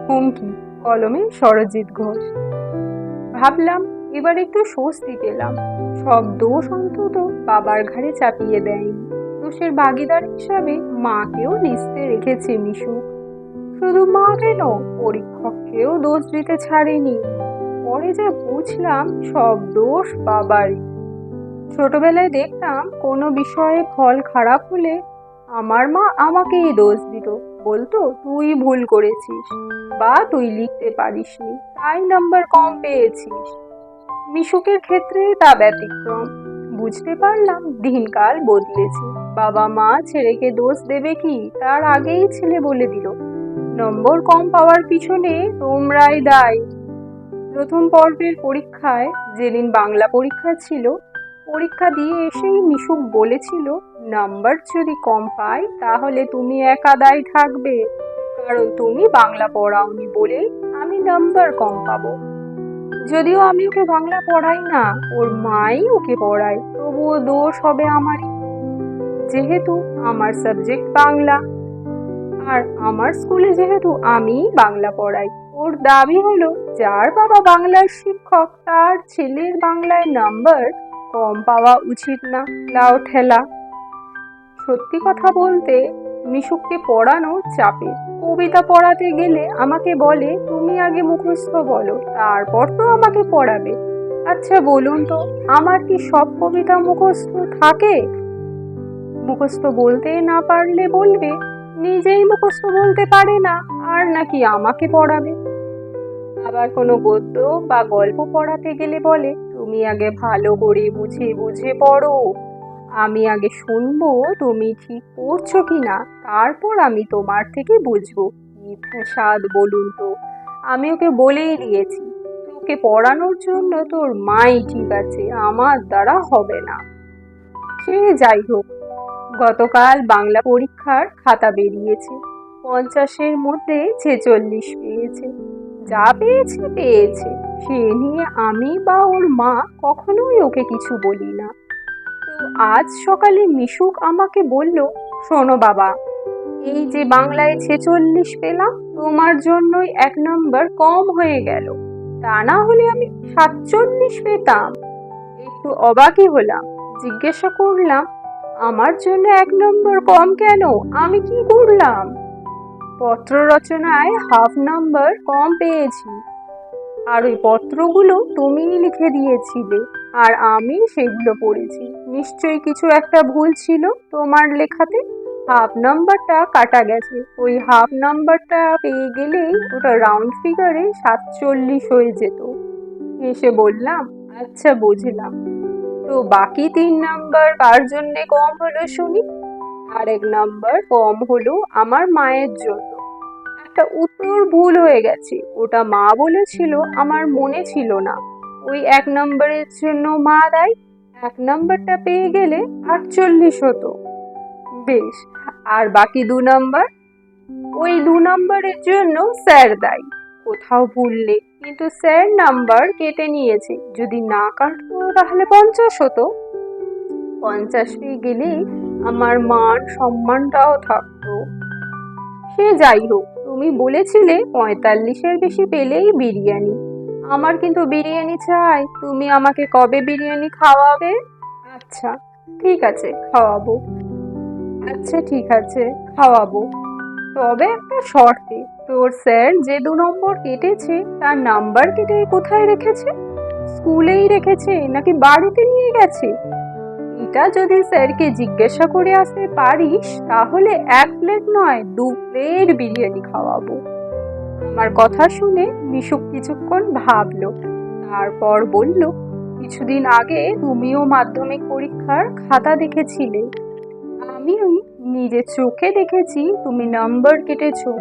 হুমকি, কলমে সরজিৎ ঘোষ। ভাবলাম এবার একটু স্বস্তি পেলাম। সব দোষ অন্তত বাবার ঘাড়ে চাপিয়ে দেয়নি। দোষের ভাগিদার হিসাবে মাকেও লিস্টে রেখেছে মিশু। শুধু মা কেন, পরীক্ষককেও দোষ দিতে ছাড়েনি। পরে যা বুঝলাম সব দোষ বাবারই। ছোটবেলায় দেখতাম কোনো বিষয়ে ফল খারাপ হলে আমার মা আমাকেই দোষ দিত। বলতো তুই ভুল করেছিস, বা তুই লিখতে পারিসনি, তাই নাম্বার কম পেয়েছিস। মিশুকের ক্ষেত্রে তা ব্যতিক্রম। বুঝতে পারলাম দিনকাল বদলেছে। বাবা মা ছেলেকে দোষ দেবে কি তার আগেই ছেলে বলে দিল, নম্বর কম পাওয়ার পিছনে তোমরাই দায়ী। প্রথম পর্বের পরীক্ষায়, যেদিন বাংলা পরীক্ষা ছিল, পরীক্ষা দিয়ে এসেই মিশুক বলেছিল, নাম্বার যদি কম পাই তাহলে তুমি একা দায়ী থাকবে, কারণ তুমি বাংলা পড়াওনি বলে আমি নাম্বার কম পাবো। যদিও আমি ওকে বাংলা পড়াই না, ওর মাই ওকে পড়ায়, তবুও দোষ হবে আমারই, যেহেতু আমার সাবজেক্ট বাংলা। আর আমার স্কুলে যেহেতু আমি বাংলা পড়াই, ওর দাবি হলো যার বাবা বাংলার শিক্ষক তার ছেলের বাংলায় নাম্বার কম পাওয়া উচিত না। লাও ঠেলা। সত্যি কথা বলতে, মিশুককে পড়ানো চাপে। কবিতা পড়াতে গেলে আমাকে বলে, তুমি আগে মুখস্থ বলো, তারপর তো আমাকে পড়াবে। আচ্ছা বলুন তো, আমার কি সব কবিতা মুখস্থ থাকে? মুখস্থ বলতে না পারলে বলবে নিজেই মুখস্থ বলতে পারে না, আর নাকি আমাকে পড়াবে। আবার কোনো গদ্য বা গল্প পড়াতে গেলে বলে, তুমি আগে ভালো করে বুঝে বুঝে পড়ো, আমি আগে শুনবো তুমি ঠিক পড়ছো কিনা, তারপর আমি তোমার থেকে বুঝবো। কি ফ্যাসাদ বলুন তো। আমি ওকে বলেই দিয়েছি, তোকে পড়ানোর জন্য তোর মাই ঠিক আছে, আমার দ্বারা হবে না। সে যাই হোক, গতকাল বাংলা পরীক্ষার খাতা বেরিয়েছে। 50-এর মধ্যে 46 পেয়েছে। যা পেয়েছে পেয়েছে, সে নিয়ে আমি বা ওর মা কখনোই ওকে কিছু বলি না। তো আজ সকালে মিশুক আমাকে বলল, শোনো বাবা, এই যে বাংলায় 46 পেলাম, তোমার জন্যই 1 নম্বর কম হয়ে গেল, তা না হলে আমি 47 পেতাম। একটু অবাকই হলাম। জিজ্ঞাসা করলাম, আমার জন্য 1 নম্বর কম কেন, আমি কি করলাম? পত্র রচনায় হাফ নাম্বার কম পেয়েছি, আর ওই পত্রগুলো তুমিই লিখে দিয়েছিলে, আর আমি সেগুলো পড়েছি। নিশ্চয়ই কিছু একটা ভুল ছিল তোমার লেখাতে, হাফ নাম্বারটা কাটা গেছে। ওই হাফ নাম্বারটা পেয়ে গেলেই ওটা রাউন্ড ফিগারে 47 হয়ে যেত। হেসে বললাম, আচ্ছা বুঝলাম। তো বাকি 3 নাম্বার কার জন্যে কম হলো শুনি? আর 1 নাম্বার কম হলো আমার মায়ের জন্য। একটা উত্তর ভুল হয়ে গেছে, ওটা মা বলেছিল, আমার মনে ছিল না। ওই 1 নম্বরের জন্য মা দায়ী। 1 নম্বরটা পেয়ে গেলে 48 হতো। বেশ, আর বাকি 2 নম্বর? ওই 2 নম্বরের জন্য স্যার দায়ী। কোথাও ভুল নেই, কিন্তু স্যার নাম্বার কেটে নিয়েছে। যদি না কাটতো তাহলে 50 হতো। 50 পেয়ে গেলেই আমার মান সম্মানটাও থাকতো। সে যাই হোক, তুমি বলেছিলে 45-এর বেশি পেলেই বিরিয়ানি। আমার কিন্তু বিরিয়ানি চাই। তুমি আমাকে কবে বিরিয়ানি খাওয়াবে? আচ্ছা ঠিক আছে, খাওয়াবো। আচ্ছা ঠিক আছে, খাওয়াবো, তবে একটা শর্তে। তোর স্যার যে 2 নম্বর কেটেছে তার নাম্বার কেটে কোথায় রেখেছে? স্কুলেই রেখেছে নাকি বাড়িতে নিয়ে গেছে? এটা যদি স্যারকে জিজ্ঞাসা করে আসতে পারিস, তাহলে 1 প্লেট নয় 2 প্লেট বিরিয়ানি খাওয়াবো। আমার কথা শুনে মিশুক কিছুক্ষণ ভাবলো, তারপর বলল, কিছুদিন আগে তুমিও মাধ্যমিক পরীক্ষার খাতা দেখেছিলে। আমি নিজে চোখে দেখেছি তুমি নাম্বার কেটেছো।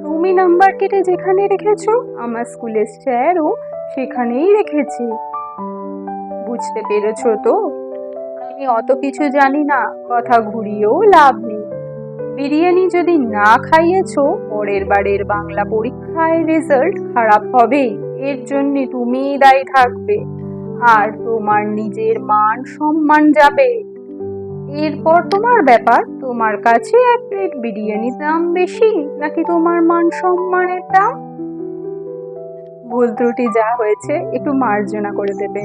তুমি নাম্বার কেটে যেখানে রেখেছো, আমার স্কুলের স্যারও সেখানেই রেখেছে। বুঝতে পেরেছো তো? আমি অত কিছু জানি না, কথা ঘুরিয়েও লাভ নেই। বিরিয়ানি যদি না খাইয়েছো, পরের বারের বাংলা পরীক্ষায় রেজাল্ট খারাপ হবেই। এর জন্য তুমিই দায়ী থাকবে, আর তোমার নিজের মান সম্মান যাবে। এরপর তোমার ব্যাপার, তোমার কাছে 1 প্লেট বিরিয়ানির দাম বেশি নাকি তোমার মান সম্মানের দাম? ভুল ত্রুটি যা হয়েছে একটু মার্জনা করে দেবে।